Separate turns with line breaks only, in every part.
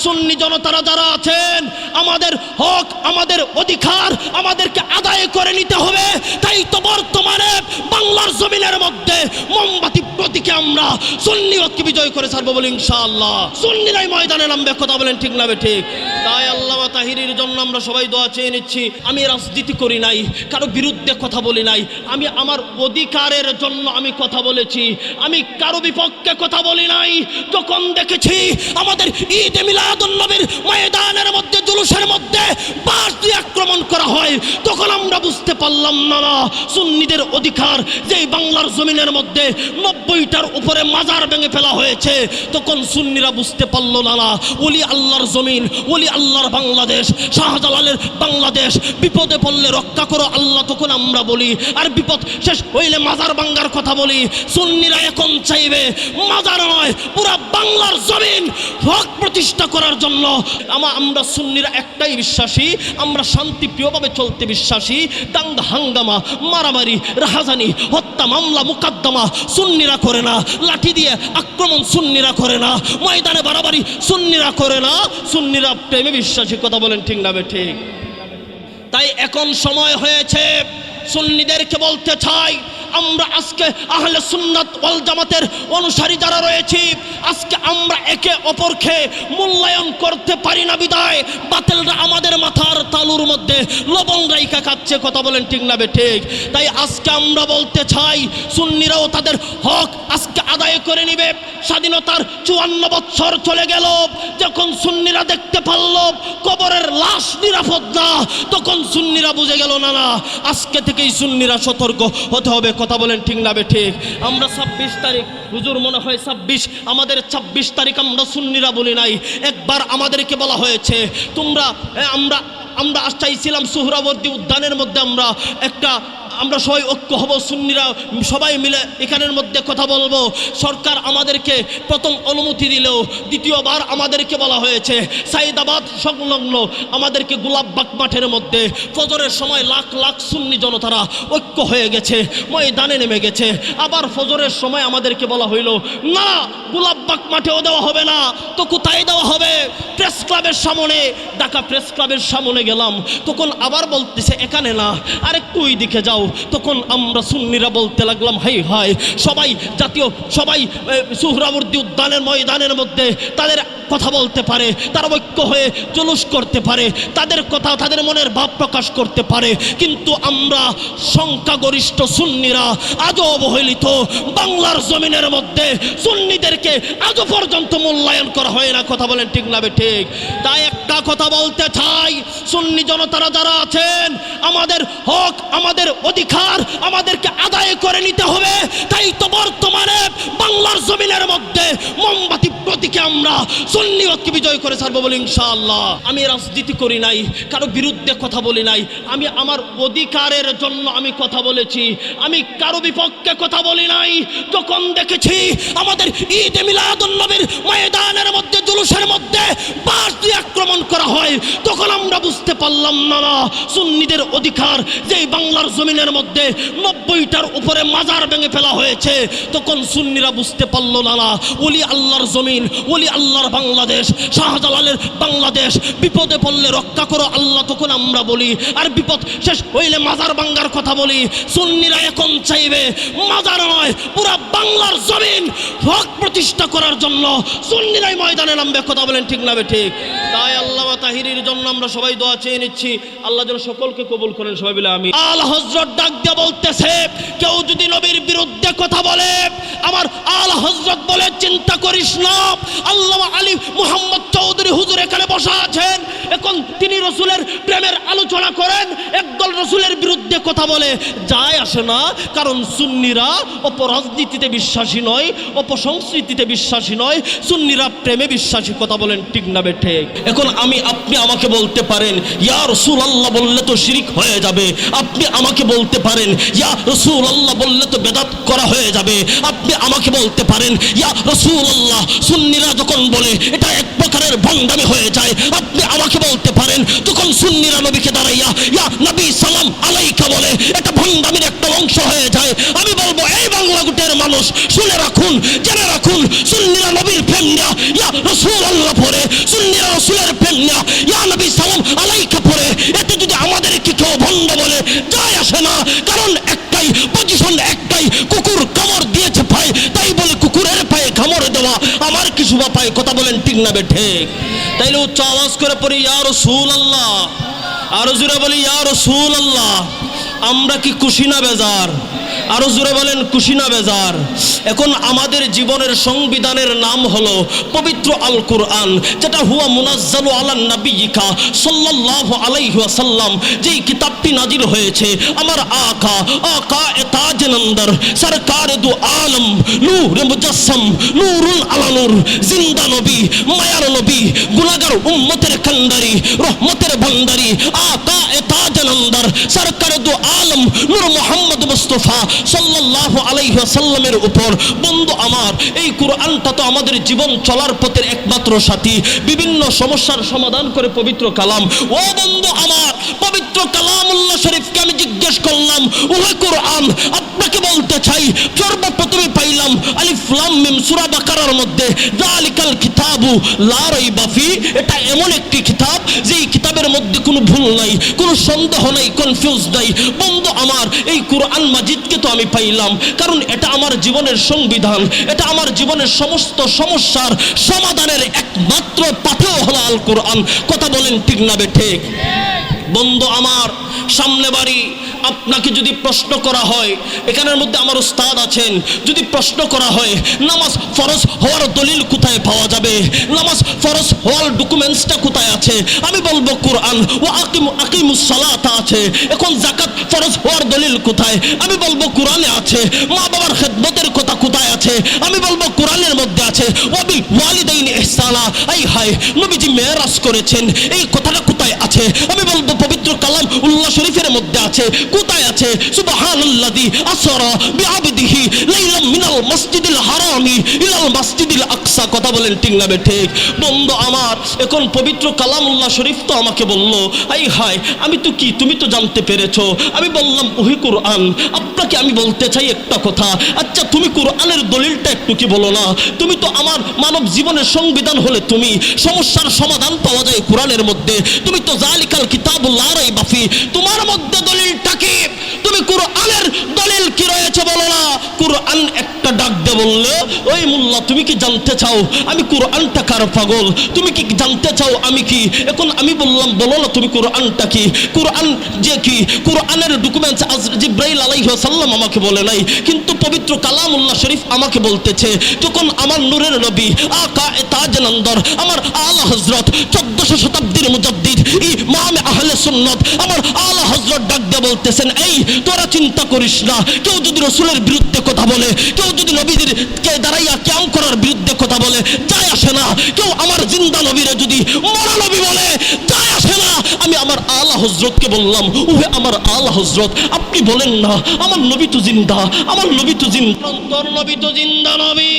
সুন্নি জনতারা যারা আছেন, আমাদের হক, আমাদের অধিকার আমাদেরকে আদায় করে নিতে হবে। তাই তো বর্তমানে বাংলার জমিনের মধ্যে মোমবাতি প্রতীকে আমরা সুন্নিয়তকে বিজয় করে ছাড়বো বলে ইনশাআল্লাহ। সুন্নিরাই ময়দানে নামবে, কথা বলেন ঠিক না ঠিক? তাই আল্লামা তাহিরির জন্য আমরা সবাই দোয়া চেয়ে নিচ্ছি। আমি রাজনীতি করি নাই, কারো বিরুদ্ধে কথা বলি নাই, আমি আমার অধিকারের জন্য আমি কথা বলেছি, আমি কারো বিপক্ষে কথা বলি নাই। যখন দেখেছি আমাদের ঈদে মিলাদুন নবীর ময়দানের মধ্যে, জুলুসের মধ্যে বাঁশ দিয়ে আক্রমণ করা হয়, তখন আমরা বুঝতে পারলাম না সুন্নিদের অধিকার যেই বাংলার জমিনের মধ্যে 90টার উপরে মাজার ভেঙে ফেলা হয়েছে, তখন সুন্নিরা বুঝতে পারল না ওলি আল্লাহর জমিন, ওলি আল্লাহর বাংলাদেশ, শাহজালালের বাংলাদেশ, বিপদে পড়লে রক্ষা করো আল্লাহ তখন আমরা বলি, আর বিপদ শেষ হইলে মাজার ভাঙ্গার কথা বলি। সুন্নিরা এখন চাইবে মাজার নয়, পুরা বাংলার জমিন হক প্রতিষ্ঠা করার জন্য। আমরা সুন্নিরা একটাই বিশ্বাসী, আমরা শান্তিপ্রিয়ভাবে চলতে বিশ্বাসী। দাঙ্গা হাঙ্গামা, মারামারি, রাহাজানি, হত্যা, মামলা, মুকদ্দমা সুন্নিরা করে না। লাঠি দিয়ে আক্রমণ সুন্নিরা করে না। ময়দানে বাড়াবাড়ি সুন্নিরা করে না। সুন্নিরা প্রেমে বিশ্বাসী, কথা বলেন ঠিক না ঠিক? তাই এখন সময় হয়েছে সুন্নিদেরকে বলতে চাই, আমরা আজকে আহলে সুন্নাত ওয়াল জামাতের অনুসারী যারা রয়েছি, আজকে আমরা একে অপরকে মূল্যায়ন করতে পারি না বিদায় বাতিলরা আমাদের মাথার তালুর মধ্যে লবণ রাইখা খাচ্ছে, কথা বলেন ঠিক না ঠিক? তাই আজকে আমরা বলতে চাই সুন্নিরাও তাদের হক আজকে আদায় করে নিবে। স্বাধীনতার 54 বছর চলে গেল, যখন সুন্নিরা দেখতে পারল কবরের লাশ নিরাপদ না, তখন সুন্নিরা বুঝে গেল না আজকে থেকেই সুন্নিরা সতর্ক হতে হবে, কথা বলেন ঠিক না ঠিক? আমরা 26 তারিখ, হুজুর মনে হয় 26, আমাদের 26 তারিখ আমরা সুন্নিরা বলি নাই, একবার আমাদেরকে বলা হয়েছে তোমরা আমরা চাইছিলাম সোহরাওয়ার্দী উদ্যানের মধ্যে আমরা সবাই ঐক্য হব, সুন্নিরা সবাই মিলে এখানের মধ্যে কথা বলবো। সরকার আমাদেরকে প্রথম অনুমতি দিলেও দ্বিতীয়বার আমাদেরকে বলা হয়েছে সাইদাবাদ সংলগ্ন আমাদেরকে গোলাপবাগ মাঠের মধ্যে ফজরের সময় লাখ লাখ সুন্নি জনতারা ঐক্য হয়ে গেছে, ময়দানে নেমে গেছে। আবার ফজরের সময় আমাদেরকে বলা হইল না, গোলাপবাগ মাঠেও দেওয়া হবে না, তো কোথায় দেওয়া হবে? প্রেস ক্লাবের সামনে। ঢাকা প্রেস ক্লাবের সামনে গেলাম, তখন আবার বলতেছে এখানে না, আরেকটু ওই দিকে যাও। তখন আমরা সুন্নিরা বলতে লাগলাম হাই হাই, সবাই সোহরাওয়ার্দী উদ্যানের ময়দানের মধ্যে তাদের কথা বলতে পারে, তারা ঐক্য হয়ে জুলুস করতে পারে, তাদের কথা তাদের মনের ভাব প্রকাশ করতে পারে, কিন্তু আমরা সংখ্যাগরিষ্ঠ সুন্নিরা আজও অবহেলিত। বাংলার জমিনের মধ্যে সুন্নিদেরকে আজও পর্যন্ত মূল্যায়ন করা হয় না, কথা বলেন ঠিক না ঠিক? তাই একটা কথা বলতে চাই, সুন্নি জনতারা যারা আছেন, আমাদের হক, আমাদের অধিকার আমাদেরকে আদায় করে নিতে হবে। তাই তো বর্তমানে বাংলার জমিনের মধ্যে মোমবাতি প্রতীকে আমরা সুন্নিয়তকে বিজয় করে ছাড়বো বলে ইনশাআল্লাহ। আমি রাজনীতি করি নাই, কারো বিরুদ্ধে কথা বলি নাই, আমি আমার অধিকারের জন্য আমি কথা বলেছি, আমি কারো বিপক্ষে কথা বলি নাই। যখন দেখেছি আমাদের ঈদে মিলাদুন নবীর ময়দানের মধ্যে, জুলুসের মধ্যে বাঁশ দিয়ে আক্রমণ করা হয়, তখন আমরা বুঝতে পারলাম না সুন্নিদের অধিকার যেই বাংলার জমিনের মধ্যে 90টার উপরে মাজার ভেঙে ফেলা হয়েছে, তখন সুন্নিরা বুঝতে পারল না ওলি আল্লাহর জমিন, ওলি আল্লাহর বাংলাদেশ, শাহজালালের বাংলাদেশ, বিপদে পড়লে রক্ষা করো আল্লাহ তখন আমরা বলি, আর বিপদ শেষ হইলে মাজার ভাঙ্গার কথা বলি। সুন্নিরা এখন চাইবে মাজার নয়, পুরা বাংলার জমিন হক প্রতিষ্ঠা করার জন্য সুন্নিরাই ময়দানে নামবে, কথা বলেন ঠিক না ঠিক? তাই আল্লামা তাহিরির জন্য আমরা সবাই দোয়া চেয়ে নিচ্ছি, আল্লাহ যেন সকলকে কবুল করেন, সবাই বলে আমিন। আল হযরত ডাক দিয়ে বলতেছে, কেউ যদি নবীর বিরুদ্ধে কথা বলে, আমার আল হযরত বলে চিন্তা করিস না। আল্লামা আলী মুহাম্মদ চৌধুরী হুজুর এখানে বসা আছেন, এখন তিনি রসুলের প্রেমের আলোচনা করেন, একদল রসুলের বিরুদ্ধে কথা বলে, যায় আসে না, কারণ সুন্নিরা অপরাজনীতিতে বিশ্বাসী নয়, অপসংস্কৃতিতে বিশ্বাসী নয়, সুন্নিরা প্রেমে বিশ্বাসী, কথা বলেন ঠিক না ঠিক? এখন আপনি আমাকে বলতে পারেন ইয়া রাসূলুল্লাহ বললে তো শিরক হয়ে যাবে, আপনি আমাকে বলতে পারেন ইয়া রাসূলুল্লাহ বললে তো বেদাত করা হয়ে যাবে, আপনি আমাকে বলতে পারেন ইয়া রাসূলুল্লাহ সুন্নিরা যখন বলে এটা এক প্রকারের ভণ্ডামি হয়ে যায়, আপনি আমাকে বলতে পারেন তখন সুন্নিরা নবীকে দাঁড়াইয়া ইয়া নবী সালাম আলাইকা বলে এটা ভণ্ডামির একটা অংশ হয়ে যায়। আমি বলবো এই বাংলা গুটের মানুষ শুনে রাখুন, জেনে রাখুন, সুন্নিরা নবীর প্রেম না ইয়া রাসূলুল্লাহ পড়ে, সুন্নিরা না ইয়া নবী সালাম আলাইকা পড়ে এতে যদি আমাদেরকে কেউ ভণ্ড বলে যায় আসে না, কারণ একটাই পজিশন, একটাই, কুকুর কামড় দিয়েছে পায়ে, তাই বলে কুকুরের পায়ে কামড় দেওয়া আমার কি শোভা পায়? কথা বলেন ঠিক না বে ঠিক? তাইলে উচ্চ আওয়াজ করে পড়ি ইয়া রাসূলুল্লাহ, আরো জোরে বলি ইয়া রাসূলুল্লাহ। আমরা কি খুশি না বেজার? আরো জোরে বলেন খুশি না বেজার? এখন আমাদের জীবনের সংবিধানের নাম হলো পবিত্র আল কোরআন, যেটা হুয়া মুনাজ্জালু আলান নাবিয়িকা সাল্লাল্লাহু আলাইহি ওয়াসাল্লাম, যেই কিতাবটি নাজিল হয়েছে আমার আকা আকা এ তাজ নন্দর সরকার দু আলম নূর মুজাসসাম নূরুল আলা নূর, জিন্দা নবী, মায়ার নবী, গুনাহগার উম্মতের কান্ডারি, রহমতের ভান্ডারি, আকা এ তাজ নন্দর সরকার দু আলম নূর মুহাম্মদ মুস্তাফা সাল্লাল্লাহু আলাইহি ওয়াসাল্লামের উপর। বন্ধু আমার, এই কোরআনটা তো আমাদের জীবন চলার পথের একমাত্র সাথী, বিভিন্ন সমস্যার সমাধান করে পবিত্র কালাম। ও বন্ধু আমার, পবিত্র কালামুল্লাহ শরীফকে আমি জিজ্ঞেস করলাম, ওহে কোরআন, আপনাকে বলতে চাই, সর্বপ্রথমে পাইলাম আলিফ লাম মিম সূরা বাকারার মধ্যে যালিকাল কিতাবু লা রাইবা ফি, এটা এমন একটি কিতাব যেই কিতাবের মধ্যে কোনো ভুল নাই, কোনো সন্দেহ নাই, কনফিউজ নাই। বন্ধু আমার, এই কোরআন মাজিদকে তো আমি পাইলাম কারণ এটা আমার জীবনের সংবিধান, এটা আমার জীবনের সমস্ত সমস্যার সমাধানের একমাত্র পাথেয় হলো আল কোরআন। কথা বলেন ঠিক না বে ঠিক? বন্ধু আমার, সামনে বাড়ি, আপনাকে যদি প্রশ্ন করা হয়, এখানের মধ্যে আমার উস্তাদ আছেন, যদি প্রশ্ন করা হয় নামাজ ফরজ হওয়ার দলিল কোথায় পাওয়া যাবে, নামাজ ফরজ হওয়ার ডকুমেন্টসটা কোথায় আছে, আমি বলবো কোরআন। ও আকিমুস সালাতা আছে। এখন যাকাত ফরজ হওয়ার দলিল কোথায়, আমি বলবো কোরআনে আছে। মা বাবার খেদমতের কথা কোথায় আছে, আমি বলবো কোরআনের মধ্যে আছে। ওয়াবিল ওয়ালিদাইনি ইহসানা, আই হায় নবীজি মেরাজ করেছেন, এই কথাটা কোথায় আছে, আমি বলবো পবিত্র কালাম উল্লাহ শরীফের মধ্যে আছে। কোথায় আছে? সুবহানাল্লাযী আসরা বিআবদিহি লাইলাম মিনাল মসজিদিল হারামি ইলাল মসজিদিল আকসা। কথা বলেন ঠিক না বে ঠিক? বন্ধু আমার, এখন পবিত্র কালামুল্লাহ শরীফ তো আমাকে বলল, আই হায় আমি তো কি, তুমি তো জানতে পেরেছো। আমি বললাম ওহি কোরআন, আপনাকে আমি বলতে চাই একটা কথা, আচ্ছা তুমি কোরআনের দলিলটা একটু কি বলো না? তুমি তো আমার মানব জীবনের সংবিধান হলে তুমি, সমস্যার সমাধান পাওয়া যায় কোরআনের মধ্যে। তুমি তো যালিকাল কিতাবুল লা রাইবা ফি, তোমার মধ্যে দলিলটা কি? তুমি কোরআনের দলিল কি রয়েছে বলো না? কোরআন একটা ডাক দিয়ে বললো, ওই মোল্লা তুমি কি জানতে চাও আমি কোরআনটা কার পাগল? তুমি কি জানতে চাও আমি কি? এখন আমি বললাম বলো না তুমি কোরআনটা কি? কোরআন যে কি, কোরআনের ডকুমেন্টস জিব্রাইল আলাইহিস সালাম আমাকে বলে নাই, কিন্তু পবিত্র কালামুল্লাহ শরীফ আমাকে বলতেছে। যখন আমার নূরের নবী আকা এ তাজ নন্দর আমার আলা হযরত 1400 শতাব্দীর মুজাদ্দিদ ইমাম আহলে সুন্নাত আমার আলা হযরত ডাক দিয়ে বলতেছেন, এই তোরা চিন্তা করিস না, কেউ যদি রাসূলের বিরুদ্ধে কথা বলে, কেউ যদি নবীদের কে দাঁড়াইয়া কিয়াম করার বিরুদ্ধে কথা বলে, যায় আসে না। কেউ আমার জিন্দা নবীরে যদি মরা নবী বলে, যায় আসে না। আমি আমার আলা হযরতকে বললাম, ওহে আমার আলা হযরত, আপনি বলেন না আমার নবী তো জিন্দা, আমার নবী তো জিন্দা, তোর নবী তো জিন্দা নবী।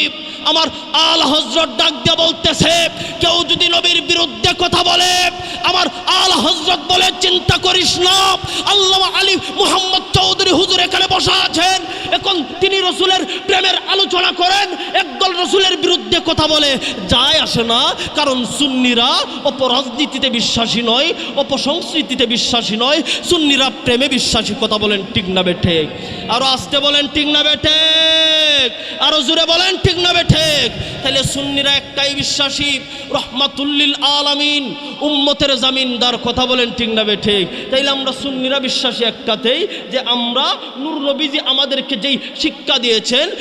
আমার আলা হযরত ডাক দিয়ে বলতেছে, কেউ যদি নবীর বিরুদ্ধে কথা বলে, আমার আলা হযরত বলে চিন্তা করিস না। আল্লামা আলী মুহাম্মদ চৌধুরী হুজুর এখানে বসা আছেন, এখন তিনি রাসূলের প্রেমের আলোচনা করেন, একদল রাসূলের বিরুদ্ধে কথা বলে, যায় আসে না। কারণ সুন্নিরা অপরাজনীতিতে বিশ্বাসী নয়, অপসংস্কৃতিতে বিশ্বাসী নয়, সুন্নিরা প্রেমে বিশ্বাসী। কথা বলেন ঠিক না বে ঠিক? আরো আসতে বলেন ঠিক না বে ঠিক? আরো জোরে বলেন ঠিক না বে ঠিক? তাহলে সুন্নিরা একটাই বিশ্বাসী, রহমাতুল্লিল আলামিন, উম্মতের জামিনদার। কথা বলেন ঠিক না বে ঠিক? তাইলে আমরা সুন্নিরা বিশ্বাসী একটাতেই, যে আমরা নূর নবীজি আমাদেরকে যেই শিক্ষা দিয়েছেন